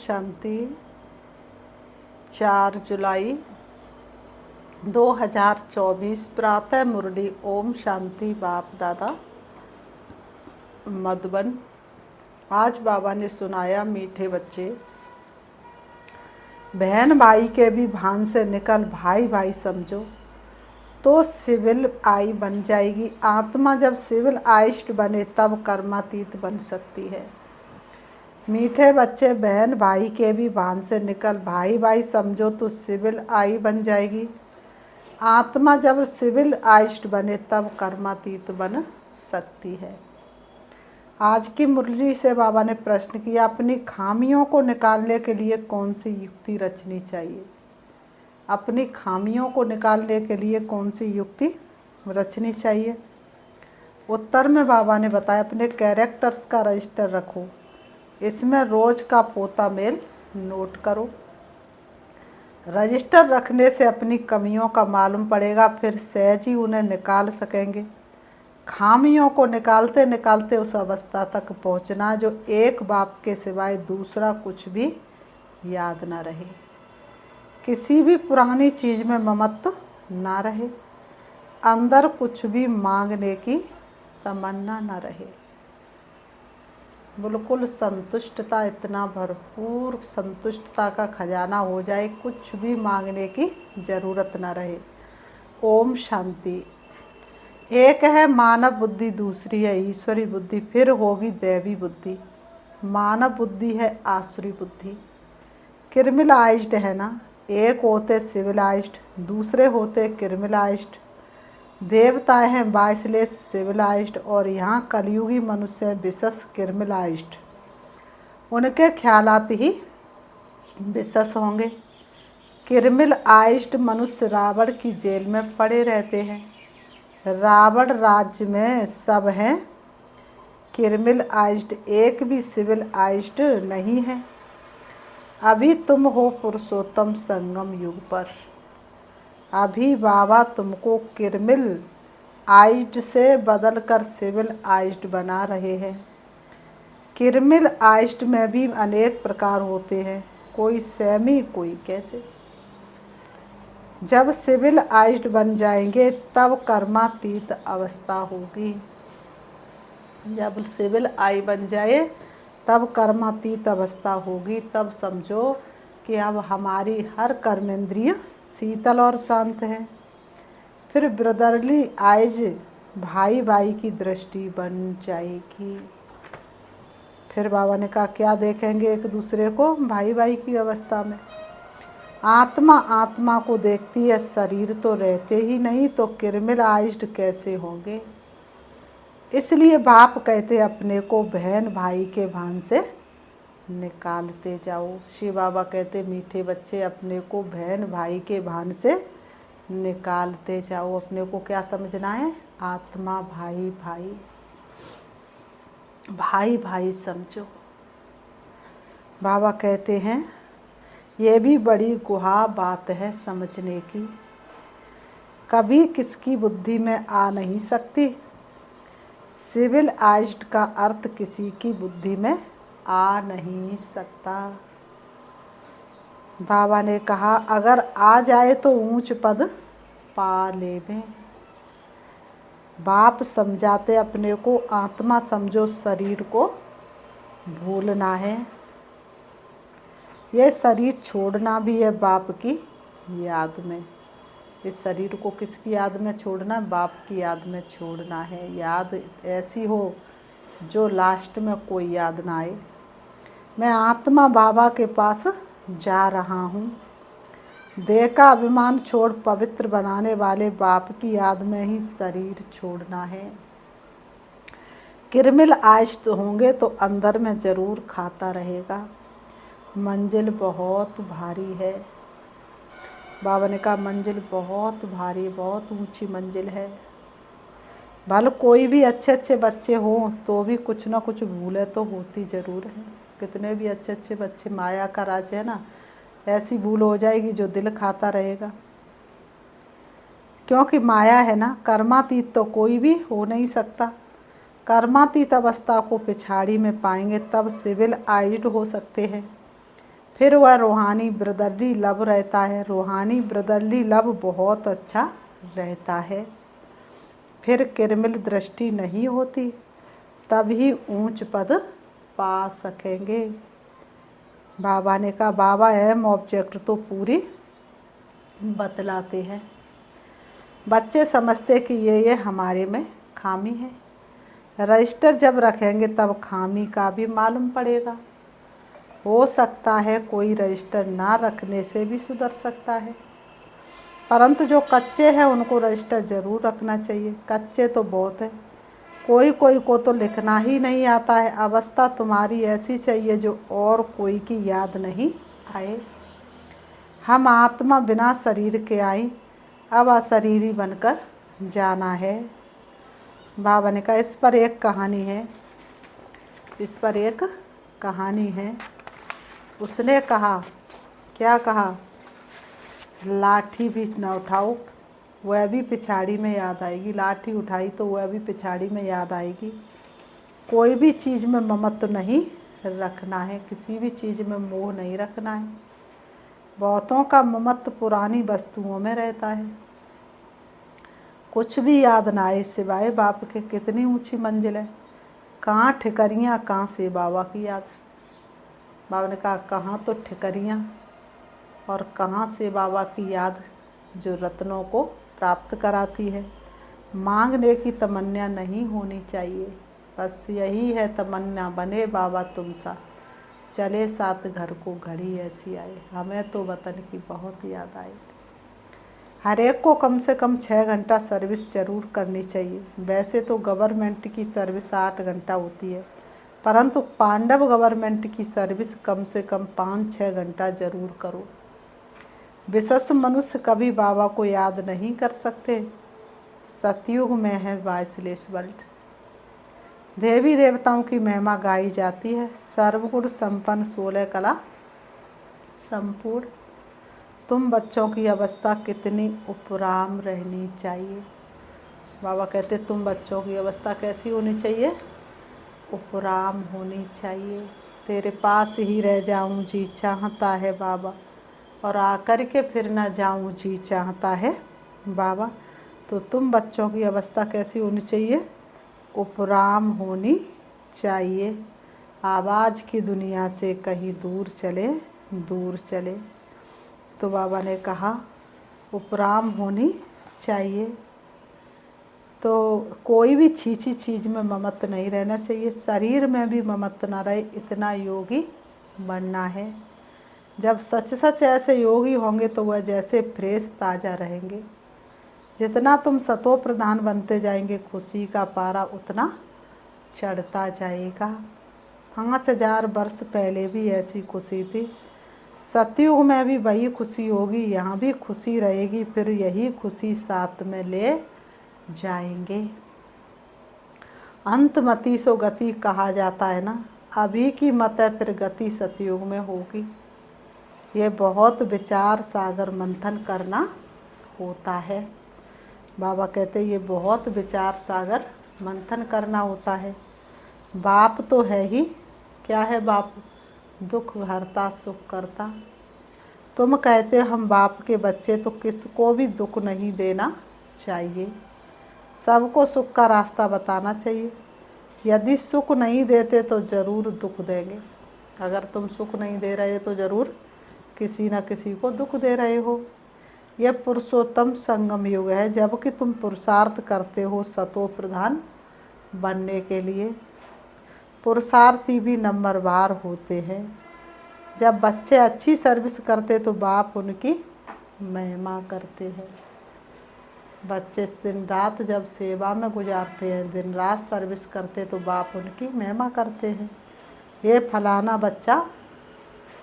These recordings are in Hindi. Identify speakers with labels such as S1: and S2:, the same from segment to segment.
S1: शांति। 4 जुलाई 2024 प्रातः मुरली। ओम शांति। बाप दादा मधुबन। आज बाबा ने सुनाया, मीठे बच्चे, बहन भाई के भी भान से निकल भाई भाई समझो तो सिविल आई बन जाएगी। आत्मा जब सिविल आइस्ट बने तब कर्मातीत बन सकती है। मीठे बच्चे, बहन भाई के भी भान से निकल भाई भाई समझो तो सिविल आई बन जाएगी। आत्मा जब सिविल आइस्ट बने तब कर्मातीत बन सकती है। आज की मुरली से बाबा ने प्रश्न किया, अपनी खामियों को निकालने के लिए कौन सी युक्ति रचनी चाहिए। अपनी खामियों को निकालने के लिए कौन सी युक्ति रचनी चाहिए। उत्तर में बाबा ने बताया, अपने कैरेक्टर्स का रजिस्टर रखो, इसमें रोज का पोता मेल नोट करो। रजिस्टर रखने से अपनी कमियों का मालूम पड़ेगा, फिर सहज ही उन्हें निकाल सकेंगे। खामियों को निकालते निकालते उस अवस्था तक पहुंचना जो एक बाप के सिवाय दूसरा कुछ भी याद ना रहे, किसी भी पुरानी चीज़ में ममत्व ना रहे, अंदर कुछ भी मांगने की तमन्ना ना रहे, बिल्कुल संतुष्टता, इतना भरपूर संतुष्टता का खजाना हो जाए, कुछ भी मांगने की ज़रूरत ना रहे। ओम शांति। एक है मानव बुद्धि, दूसरी है ईश्वरी बुद्धि, फिर होगी दैवी बुद्धि। मानव बुद्धि है आसुरी बुद्धि, क्रिमिनलाइज्ड है ना। एक होते सिविलाइज्ड, दूसरे होते क्रिमिनलाइज्ड। देवताएं हैं 22 सिविलाइज्ड और यहाँ कलयुगी मनुष्य विशेष क्रिमिनलाइज्ड। उनके ख्यालात ही विशेष होंगे। क्रिमिनलाइज्ड मनुष्य रावण की जेल में पड़े रहते हैं। रावण राज्य में सब हैं क्रिमिनलाइज्ड, एक भी सिविलाइज्ड नहीं है। अभी तुम हो पुरुषोत्तम संगम युग पर। अभी बाबा तुमको क्रिमिनल आइज्ड से बदलकर सिविल आइज्ड बना रहे हैं। क्रिमिनल आइज्ड में भी अनेक प्रकार होते हैं, कोई सेमी कोई कैसे। जब सिविल आइज्ड बन जाएंगे तब कर्मातीत अवस्था होगी। जब सिविल आई बन जाए तब कर्मातीत अवस्था होगी। तब समझो कि अब हमारी हर कर्मेंद्रिय शीतल और शांत है। फिर ब्रदरली आइज, भाई भाई की दृष्टि बन जाएगी। फिर बाबा ने कहा, क्या देखेंगे एक दूसरे को भाई भाई की अवस्था में। आत्मा आत्मा को देखती है, शरीर तो रहते ही नहीं, तो क्रिमिनलाइज्ड कैसे होंगे। इसलिए बाप कहते अपने को बहन भाई के भान से निकालते जाओ। शिव बाबा कहते, मीठे बच्चे, अपने को बहन भाई के भान से निकालते जाओ। अपने को क्या समझना है, आत्मा भाई भाई, भाई भाई समझो। बाबा कहते हैं, ये भी बड़ी गुहा बात है समझने की, कभी किसकी बुद्धि में आ नहीं सकती। सिविल आइज्ड का अर्थ किसी की बुद्धि में आ नहीं सकता। बाबा ने कहा, अगर आ जाए तो ऊंच पद पा लेवें। बाप समझाते अपने को, आत्मा समझो, शरीर को भूलना है। यह शरीर छोड़ना भी है बाप की याद में। इस शरीर को किसकी याद में छोड़ना, बाप की याद में छोड़ना है। याद ऐसी हो जो लास्ट में कोई याद ना आए। मैं आत्मा बाबा के पास जा रहा हूँ। देह का अभिमान छोड़ पवित्र बनाने वाले बाप की याद में ही शरीर छोड़ना है। क्रिमिनलाइज्ड होंगे तो अंदर में ज़रूर खाता रहेगा। मंजिल बहुत भारी है। बाबा ने कहा, मंजिल बहुत भारी, बहुत ऊंची मंजिल है। भले कोई भी अच्छे अच्छे बच्चे हों तो भी कुछ ना कुछ भूलें तो होती ज़रूर है। कितने भी अच्छे अच्छे बच्चे, माया का राज है ना, ऐसी भूल हो जाएगी जो दिल खाता रहेगा। क्योंकि माया है ना, कर्मातीत तो कोई भी हो नहीं सकता। कर्मातीत अवस्था को पिछाड़ी में पाएंगे तब सिविल आइज्ड हो सकते हैं। फिर वह रूहानी ब्रदरली लव रहता है, रूहानी ब्रदरली लव बहुत अच्छा रहता है। फिर किरमिल दृष्टि नहीं होती, तभी ऊंच पद पा सकेंगे। बाबा ने कहा बाबा एम ऑब्जेक्ट तो पूरी बतलाते हैं। बच्चे समझते कि ये हमारे में खामी है। रजिस्टर जब रखेंगे तब खामी का भी मालूम पड़ेगा। हो सकता है कोई रजिस्टर ना रखने से भी सुधर सकता है, परंतु जो कच्चे हैं उनको रजिस्टर ज़रूर रखना चाहिए। कच्चे तो बहुत है, कोई कोई को तो लिखना ही नहीं आता है। अवस्था तुम्हारी ऐसी चाहिए जो और कोई की याद नहीं आए। हम आत्मा बिना शरीर के आई, अब अशरीरी बनकर जाना है। बाबा ने कहा इस पर एक कहानी है, इस पर एक कहानी है। उसने कहा, क्या कहा, लाठी भी न उठाओ वह भी पिछाड़ी में याद आएगी। लाठी उठाई तो वह भी पिछाड़ी में याद आएगी। कोई भी चीज़ में ममत्व नहीं रखना है, किसी भी चीज़ में मोह नहीं रखना है। बहुतों का ममत्व पुरानी वस्तुओं में रहता है। कुछ भी याद ना आए सिवाय बाप के, कितनी ऊंची मंजिल है। कहाँ ठिकरियाँ, कहाँ से बाबा की याद। बाबा ने कहा कहाँ तो ठिकरियाँ और कहाँ से बाबा की याद जो रत्नों को प्राप्त कराती है। मांगने की तमन्ना नहीं होनी चाहिए, बस यही है तमन्ना, बने बाबा तुम सा, चले साथ घर को घड़ी ऐसी आए। हमें तो वतन की बहुत याद आई। हर एक को कम से कम 6 घंटा सर्विस ज़रूर करनी चाहिए। वैसे तो गवर्नमेंट की सर्विस 8 घंटा होती है, परंतु पांडव गवर्नमेंट की सर्विस कम से कम 5-6 घंटा ज़रूर करो। विशेष मनुष्य कभी बाबा को याद नहीं कर सकते। सतयुग में है वाइसलेस वर्ल्ड। देवी देवताओं की महिमा गाई जाती है। सर्वगुण संपन्न 16 कला संपूर्ण। तुम बच्चों की अवस्था कितनी उपराम रहनी चाहिए। बाबा कहते तुम बच्चों की अवस्था कैसी होनी चाहिए, उपराम होनी चाहिए। तेरे पास ही रह जाऊं जी चाहता है बाबा, और आकर के फिर ना जाऊं जी चाहता है बाबा। तो तुम बच्चों की अवस्था कैसी होनी चाहिए, उपराम होनी चाहिए। आवाज़ की दुनिया से कहीं दूर चले, दूर चले। तो बाबा ने कहा उपराम होनी चाहिए। तो कोई भी छीछी चीज़ में ममत्व नहीं रहना चाहिए। शरीर में भी ममत्व ना रहे, इतना योगी बनना है। जब सच सच ऐसे योगी होंगे तो वह जैसे फ्रेश ताज़ा रहेंगे। जितना तुम सतो प्रधान बनते जाएंगे, खुशी का पारा उतना चढ़ता जाएगा। 5000 वर्ष पहले भी ऐसी खुशी थी। सतयुग में भी वही खुशी होगी, यहाँ भी खुशी रहेगी। फिर यही खुशी साथ में ले जाएंगे। अंतमति सो गति कहा जाता है ना। अभी की मत है, फिर गति सतयुग में होगी। ये बहुत विचार सागर मंथन करना होता है। बाबा कहते ये बहुत विचार सागर मंथन करना होता है। बाप तो है ही, क्या है बाप, दुख हरता सुख करता। तुम कहते हम बाप के बच्चे, तो किसको भी दुख नहीं देना चाहिए, सबको सुख का रास्ता बताना चाहिए। यदि सुख नहीं देते तो ज़रूर दुख देंगे। अगर तुम सुख नहीं दे रहे तो ज़रूर किसी न किसी को दुख दे रहे हो। यह पुरुषोत्तम संगम युग है, जबकि तुम पुरुषार्थ करते हो सतो प्रधान बनने के लिए। पुरुषार्थी भी नंबरवार होते हैं। जब बच्चे अच्छी सर्विस करते तो बाप उनकी महिमा करते हैं। बच्चे दिन रात जब सेवा में गुजारते हैं, दिन रात सर्विस करते तो बाप उनकी महिमा करते हैं। ये फलाना बच्चा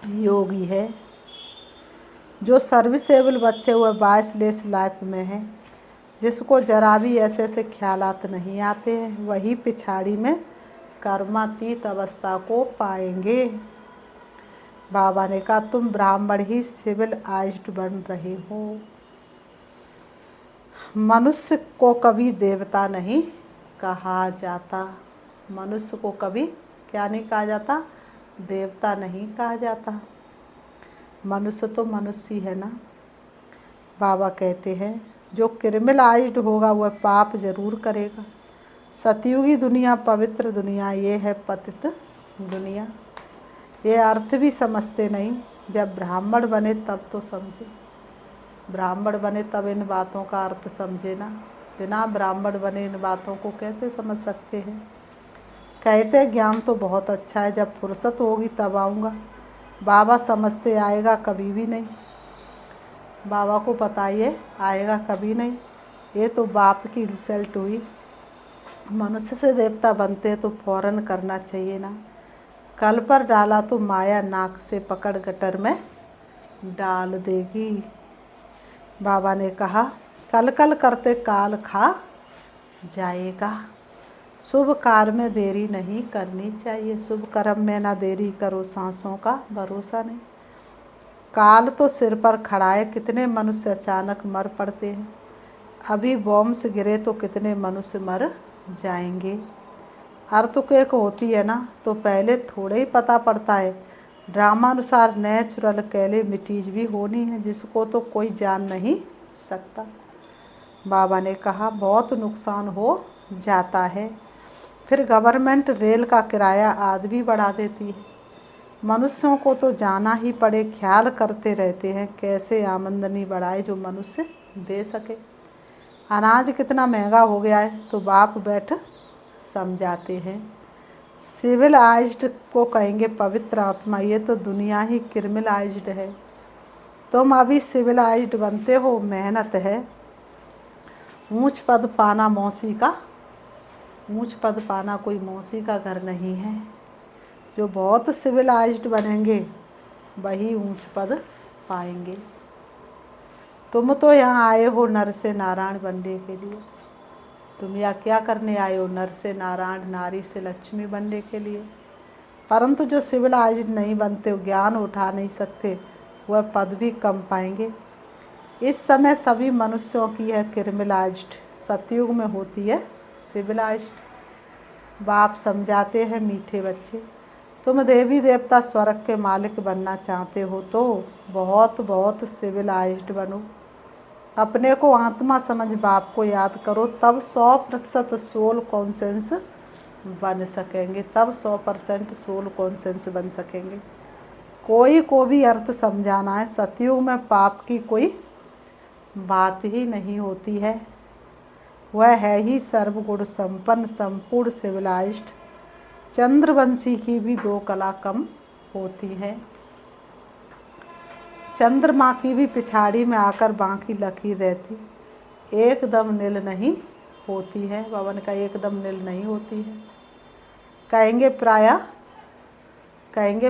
S1: योगी है। जो सर्विसेबल बच्चे हुए वाइसलेस लाइफ में हैं, जिसको जरा भी ऐसे ऐसे ख्यालात नहीं आते हैं, वही पिछाड़ी में कर्मातीत अवस्था को पाएंगे। बाबा ने कहा तुम ब्राह्मण ही सिविलाइज्ड बन रहे हो। मनुष्य को कभी देवता नहीं कहा जाता। मनुष्य को कभी क्या नहीं कहा जाता, देवता नहीं कहा जाता। मनुष्य तो मनुष्य ही है ना। बाबा कहते हैं जो क्रिमिनलाइज्ड होगा वह पाप जरूर करेगा। सतयुगी दुनिया पवित्र दुनिया, ये है पतित दुनिया। ये अर्थ भी समझते नहीं। जब ब्राह्मण बने तब तो समझे, ब्राह्मण बने तब इन बातों का अर्थ समझे ना। बिना ब्राह्मण बने इन बातों को कैसे समझ सकते हैं। कहते ज्ञान तो बहुत अच्छा है, जब फुर्सत होगी तब आऊँगा। बाबा समझते आएगा कभी भी नहीं। बाबा को पता ये आएगा कभी नहीं। ये तो बाप की इंसल्ट हुई। मनुष्य से देवता बनते तो फौरन करना चाहिए ना। कल पर डाला तो माया नाक से पकड़ गटर में डाल देगी। बाबा ने कहा कल कल करते काल खा जाएगा। शुभ कार्य में देरी नहीं करनी चाहिए। शुभ कर्म में ना देरी करो, सांसों का भरोसा नहीं। काल तो सिर पर खड़ा है, कितने मनुष्य अचानक मर पड़ते हैं। अभी बॉम्ब से गिरे तो कितने मनुष्य मर जाएंगे। अर्थक्वेक होती है ना तो पहले थोड़े ही पता पड़ता है। ड्रामानुसार नेचुरल कैलेमिटीज भी होनी है जिसको तो कोई जान नहीं सकता। बाबा ने कहा बहुत नुकसान हो जाता है। फिर गवर्नमेंट रेल का किराया आदि भी बढ़ा देती है। मनुष्यों को तो जाना ही पड़े, ख्याल करते रहते हैं कैसे आमदनी बढ़ाए जो मनुष्य दे सके। अनाज कितना महंगा हो गया है तो बाप बैठ समझाते हैं। सिविलाइज्ड को कहेंगे पवित्र आत्मा, ये तो दुनिया ही क्रिमिनलाइज्ड है। तुम अभी सिविलाइज्ड बनते हो, मेहनत है। ऊंच पद पाना मौसी का, ऊंच पद पाना कोई मौसी का घर नहीं है। जो बहुत सिविलाइज्ड बनेंगे वही ऊंच पद पाएंगे। तुम तो यहाँ आए हो नर से नारायण बनने के लिए। तुम यहाँ क्या करने आए हो? नर से नारायण, नारी से लक्ष्मी बनने के लिए। परंतु जो सिविलाइज्ड नहीं बनते, ज्ञान उठा नहीं सकते, वह पद भी कम पाएंगे। इस समय सभी मनुष्यों की है क्रिमिनलाइज्ड, सतयुग में होती है सिविलाइज्ड। बाप समझाते हैं मीठे बच्चे, तुम देवी देवता स्वर्ग के मालिक बनना चाहते हो तो बहुत बहुत सिविलाइज्ड बनो। अपने को आत्मा समझ बाप को याद करो, तब 100% सोल कॉन्सेंस बन सकेंगे। तब 100% सोल कॉन्सेंस बन सकेंगे। कोई को भी अर्थ समझाना है। सतयुग में पाप की कोई बात ही नहीं होती है। वह है ही सर्वगुण संपन्न संपूर्ण सिविलाइज्ड। चंद्रवंशी की भी 2 कला कम होती है। चंद्रमा की भी पिछाड़ी में आकर बाकी लकीर रहती, एकदम नील नहीं होती है। बाबा ने कहा एकदम नील नहीं होती है। कहेंगे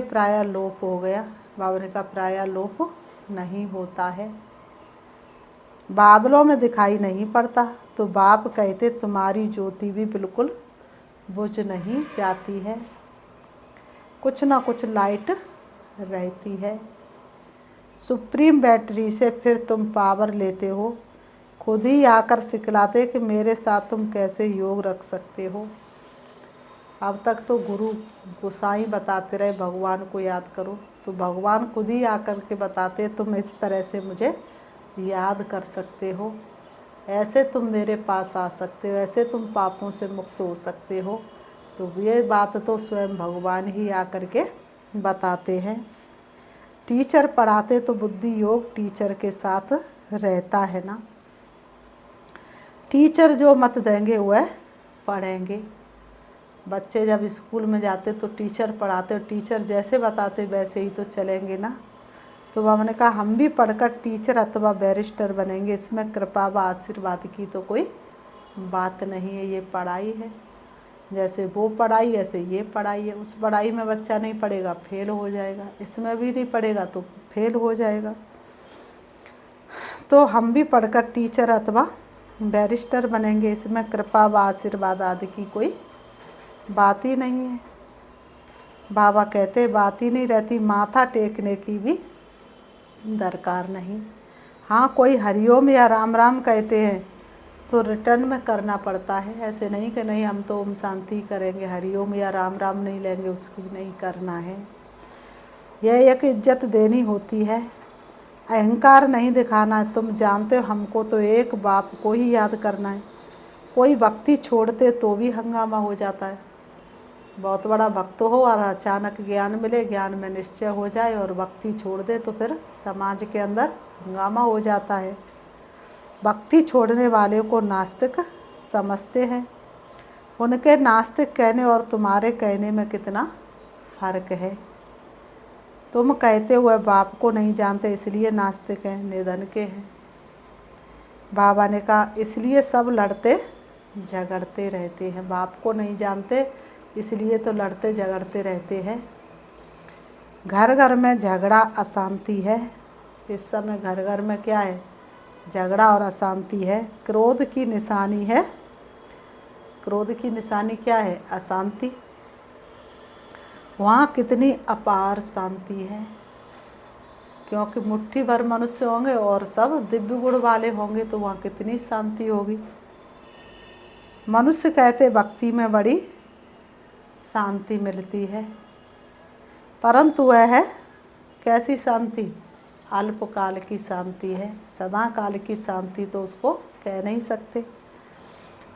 S1: प्राय लोप हो गया। बाबा ने कहा प्राय लोप नहीं होता है। बादलों में दिखाई नहीं पड़ता तो बाप कहते तुम्हारी ज्योति भी बिल्कुल बुझ नहीं जाती है, कुछ ना कुछ लाइट रहती है। सुप्रीम बैटरी से फिर तुम पावर लेते हो। खुद ही आकर सिखलाते कि मेरे साथ तुम कैसे योग रख सकते हो। अब तक तो गुरु गोसाई बताते रहे भगवान को याद करो, तो भगवान खुद ही आकर के बताते तुम इस तरह से मुझे याद कर सकते हो, ऐसे तुम मेरे पास आ सकते हो, ऐसे तुम पापों से मुक्त हो सकते हो। तो ये बात तो स्वयं भगवान ही आकर के बताते हैं। टीचर पढ़ाते तो बुद्धि योग टीचर के साथ रहता है ना। टीचर जो मत देंगे वह पढ़ेंगे। बच्चे जब स्कूल में जाते तो टीचर पढ़ाते, टीचर जैसे बताते वैसे ही तो चलेंगे ना। तो हमने कहा हम भी पढ़कर टीचर अथवा बैरिस्टर बनेंगे, इसमें कृपा व आशीर्वाद की तो कोई बात नहीं है। ये पढ़ाई है, जैसे वो पढ़ाई ऐसे ये पढ़ाई है। उस पढ़ाई में बच्चा नहीं पढ़ेगा फेल हो जाएगा, इसमें भी नहीं पढ़ेगा तो फेल हो जाएगा। तो हम भी पढ़कर टीचर अथवा बैरिस्टर बनेंगे, इसमें कृपा व आशीर्वाद आदि की कोई बात ही नहीं है। बाबा कहते बात ही नहीं रहती, माथा टेकने की भी दरकार नहीं। हाँ, कोई हरिओम या राम राम कहते हैं तो रिटर्न में करना पड़ता है। ऐसे नहीं कि नहीं हम तो ओम शांति करेंगे, हरिओम या राम राम नहीं लेंगे, उसकी नहीं करना है। यह एक इज्जत देनी होती है, अहंकार नहीं दिखाना है। तुम जानते हो हमको तो एक बाप को ही याद करना है। कोई भक्ति छोड़ते तो भी हंगामा हो जाता है। बहुत बड़ा भक्त हो और अचानक ज्ञान मिले, ज्ञान में निश्चय हो जाए और भक्ति छोड़ दे तो फिर समाज के अंदर हंगामा हो जाता है। भक्ति छोड़ने वाले को नास्तिक समझते हैं। उनके नास्तिक कहने और तुम्हारे कहने में कितना फर्क है। तुम कहते हुए बाप को नहीं जानते इसलिए नास्तिक हैं, निधन के हैं। बाबा ने कहा इसलिए सब लड़ते झगड़ते रहते हैं। बाप को नहीं जानते इसलिए तो लड़ते झगड़ते रहते हैं। घर घर में झगड़ा अशांति है। इस समय घर घर में क्या है? झगड़ा और अशांति है। क्रोध की निशानी है। क्रोध की निशानी क्या है? अशांति। वहाँ कितनी अपार शांति है, क्योंकि मुट्ठी भर मनुष्य होंगे और सब दिव्य गुण वाले होंगे, तो वहाँ कितनी शांति होगी। मनुष्य कहते भक्ति में बड़ी शांति मिलती है, परंतु वह है कैसी शांति? अल्पकाल की शांति है। सदा काल की शांति तो उसको कह नहीं सकते।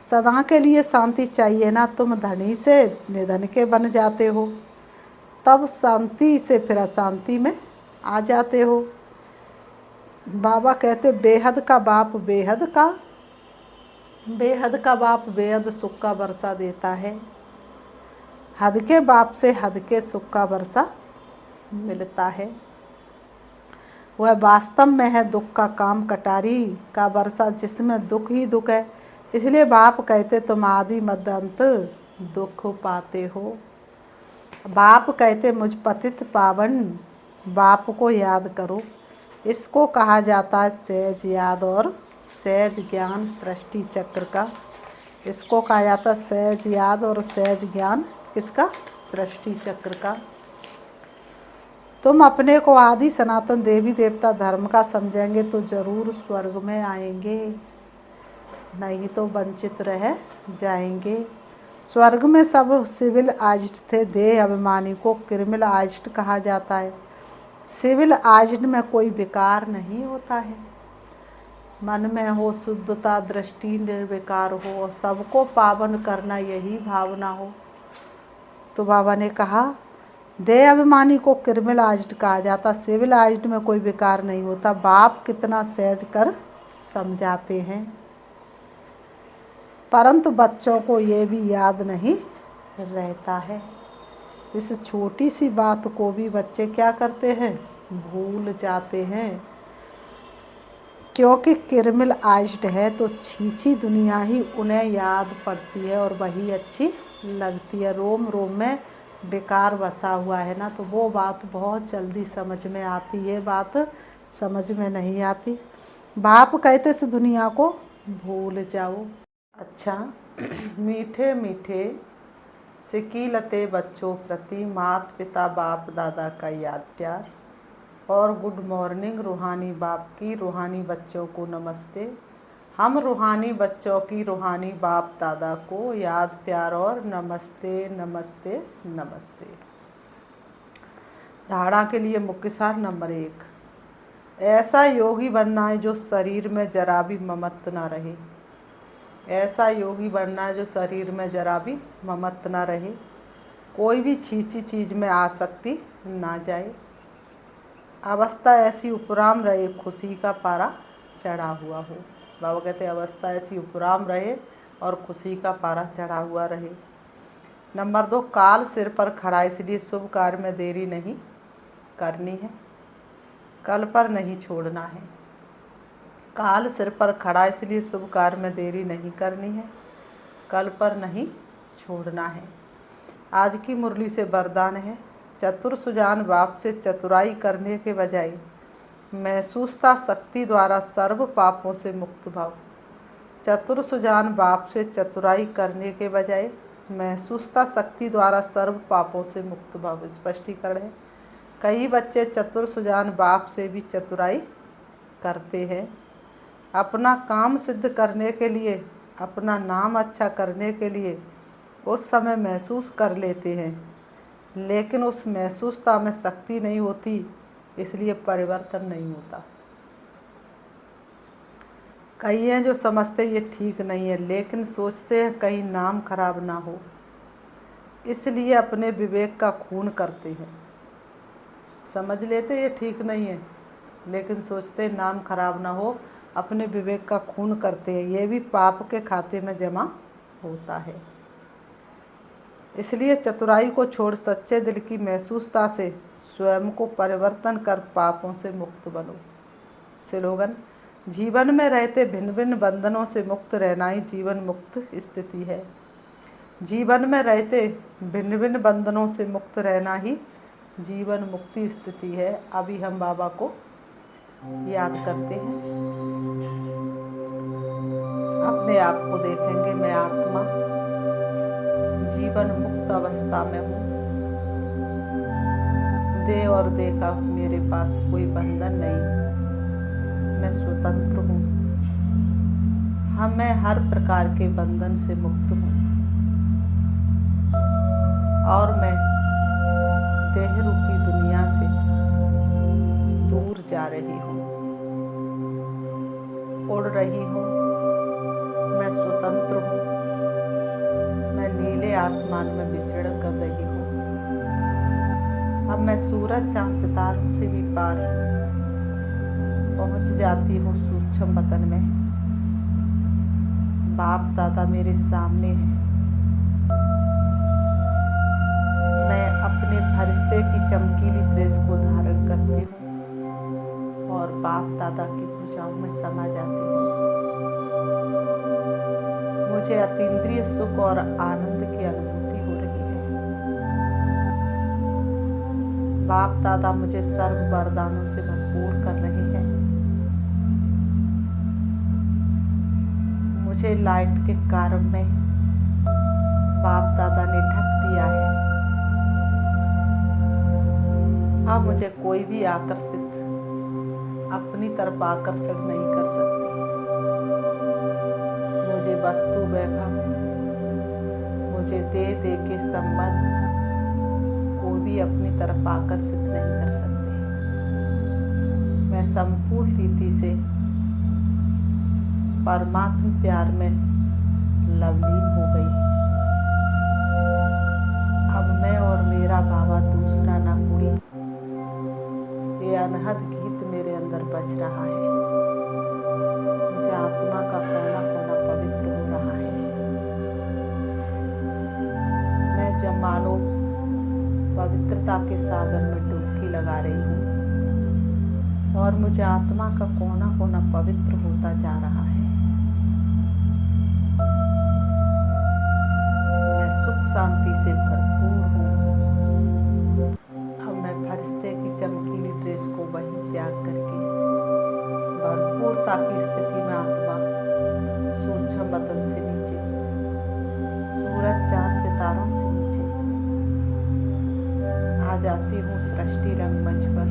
S1: सदा के लिए शांति चाहिए ना। तुम धनी से निधन के बन जाते हो, तब शांति से फिर अशांति में आ जाते हो। बाबा कहते बेहद का बाप बेहद का बाप बेहद सुख का वर्षा देता है। हद के बाप से हद के सुख का वर्षा मिलता है। वह वास्तव में है दुख का काम कटारी का वर्षा, जिसमें दुख ही दुख है। इसलिए बाप कहते तुम आदि मध्य अंत दुख पाते हो। बाप कहते मुझ पतित पावन बाप को याद करो। इसको कहा जाता है सहज याद और सहज ज्ञान सृष्टि चक्र का। इसको कहा जाता है सहज याद और सहज ज्ञान किसका? सृष्टि चक्र का। तुम अपने को आदि सनातन देवी देवता धर्म का समझेंगे तो जरूर स्वर्ग में आएंगे, नहीं तो वंचित रह जाएंगे। स्वर्ग में सब सिविल आइज्ड थे। देह अभिमानी को क्रिमिनल आइज्ड कहा जाता है। सिविल आइज्ड में कोई विकार नहीं होता है। मन में हो शुद्धता, दृष्टि निर्विकार हो और सबको पावन करना, यही भावना हो। तो बाबा ने कहा देह अभिमानी को क्रिमिनलाइज्ड कहा जाता। सिविलाइज्ड में कोई विकार नहीं होता। बाप कितना सहज कर समझाते हैं, परंतु बच्चों को ये भी याद नहीं रहता है। इस छोटी सी बात को भी बच्चे क्या करते हैं? भूल जाते हैं। क्योंकि क्रिमिनलाइज्ड है तो छीछी दुनिया ही उन्हें याद पड़ती है और वही अच्छी लगती है। रोम रोम में बेकार बसा हुआ है ना, तो वो बात बहुत जल्दी समझ में आती है, बात समझ में नहीं आती। बाप कहते इस दुनिया को भूल जाओ। अच्छा, मीठे मीठे सिकीलते बच्चों प्रति माता पिता बाप दादा का याद प्यार और गुड मॉर्निंग रूहानी बाप की रूहानी बच्चों को नमस्ते। हम रूहानी बच्चों की रूहानी बाप दादा को याद प्यार और नमस्ते नमस्ते नमस्ते। धारणा के लिए मुख्य सार नंबर 1, ऐसा योगी बनना है जो शरीर में जरा भी ममत्व ना रहे। ऐसा योगी बनना है जो शरीर में जरा भी ममत्व ना रहे। कोई भी छीछी चीज़ में आसक्ति ना जाए। अवस्था ऐसी उपराम रहे खुशी का पारा चढ़ा हुआ हो। बाबा कहते अवस्था ऐसी उपराम रहे और खुशी का पारा चढ़ा हुआ रहे। नंबर 2, काल सिर पर खड़ा, इसलिए शुभ कार्य में देरी नहीं करनी है, कल पर नहीं छोड़ना है। काल सिर पर खड़ा, इसलिए शुभ कार्य में देरी नहीं करनी है, कल पर नहीं छोड़ना है। आज की मुरली से वरदान है, चतुर सुजान बाप से चतुराई करने के बजाय महसूसता शक्ति द्वारा सर्व पापों से मुक्त भाव। चतुर सुजान बाप से चतुराई करने के बजाय महसूसता शक्ति द्वारा सर्व पापों से मुक्त भाव। स्पष्टीकरण है, कई बच्चे चतुर सुजान बाप से भी चतुराई करते हैं। अपना काम सिद्ध करने के लिए, अपना नाम अच्छा करने के लिए उस समय महसूस कर लेते हैं, लेकिन उस महसूसता में शक्ति नहीं होती, इसलिए परिवर्तन नहीं होता। कई हैं जो समझते ये ठीक नहीं है, लेकिन सोचते हैं कहीं नाम खराब ना हो, इसलिए अपने विवेक का खून करते हैं। समझ लेते ये ठीक नहीं है, लेकिन सोचते नाम खराब ना हो, अपने विवेक का खून करते हैं। ये भी पाप के खाते में जमा होता है। इसलिए चतुराई को छोड़ सच्चे दिल की महसूसता से स्वयं को परिवर्तन कर पापों से मुक्त बनो। स्लोगन: जीवन में रहते भिन्न भिन्न बंधनों से मुक्त रहना ही जीवन मुक्त स्थिति है। जीवन में रहते भिन्न भिन्न बंधनों से मुक्त रहना ही जीवन मुक्ति स्थिति है। अभी हम बाबा को याद करते हैं, अपने आप को देखेंगे, मैं आत्मा जीवन मुक्त अवस्था में हूँ। दे और दे का मेरे पास कोई बंधन नहीं, मैं स्वतंत्र हूँ। हाँ, मैं हर प्रकार के बंधन से मुक्त हूँ और मैं देह रूपी दुनिया से दूर जा रही हूँ, उड़ रही हूँ। मैं स्वतंत्र हूँ, मैं नीले आसमान में विचरण कर रही हूँ। अब मैं सूरज चांद सितारों से भी पार पहुँच जाती हूँ सूक्ष्म वतन में। बाप दादा मेरे सामने हैं। मैं अपने फरिश्ते की चमकीली ड्रेस को धारण करती हूँ और बाप दादा की भुजाओं में समा जाती हूँ। मुझे अतीन्द्रिय सुख और आनंद की अनुभूति हो रही है। बाप दादा मुझे सर्व वरदानों से भरपूर कर रहे हैं। मुझे लाइट के कारण में बाप दादा ने ढक दिया है। अब मुझे कोई भी आकर्षित अपनी तरफ आकर्षण नहीं कर सकती। मुझे वस्तु वैभव, मुझे दे दे के संबंध कोई भी अपनी तरफ आकर्षित नहीं कर सकते। मैं संपूर्ण रीति से परमात्मा प्यार में लवलीन हो गई। अब मैं और मेरा बाबा दूसरा ना कोई। ये अनहद गीत मेरे अंदर बज रहा है। मुझे आत्मा का कोना कोना पवित्र हो रहा है। मैं जब मानो पवित्रता के सागर में डुबकी लगा रही हूँ और मुझे आत्मा का कोना कोना पवित्र होता जा रहा है। मैं सुख शांति से भरपूर हूँ। अब मैं फरिश्ते की चमकीली ड्रेस को वहीं त्याग करके भरपूरता की स्थिति में आत्मा सूक्ष्म वतन से नीचे, सूरज चांद सितारों से नीचे आ जाती हूँ सृष्टि रंगमंच पर।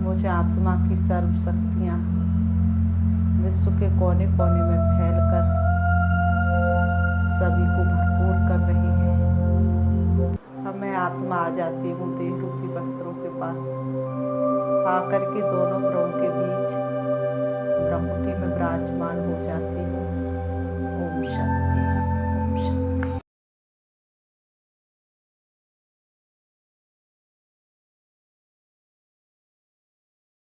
S1: मुझे आत्मा की सर्व शक्तियाँ विश्व के कोने कोने में फैलकर सभी को भरपूर कर रही है। अब मैं आत्मा आ जाती हूँ देह रूपी वस्त्रों के पास, आकर के दोनों भ्रमों के बीच ब्रह्मकुटी में विराजमान हो जाती हूँ। ओम शांति।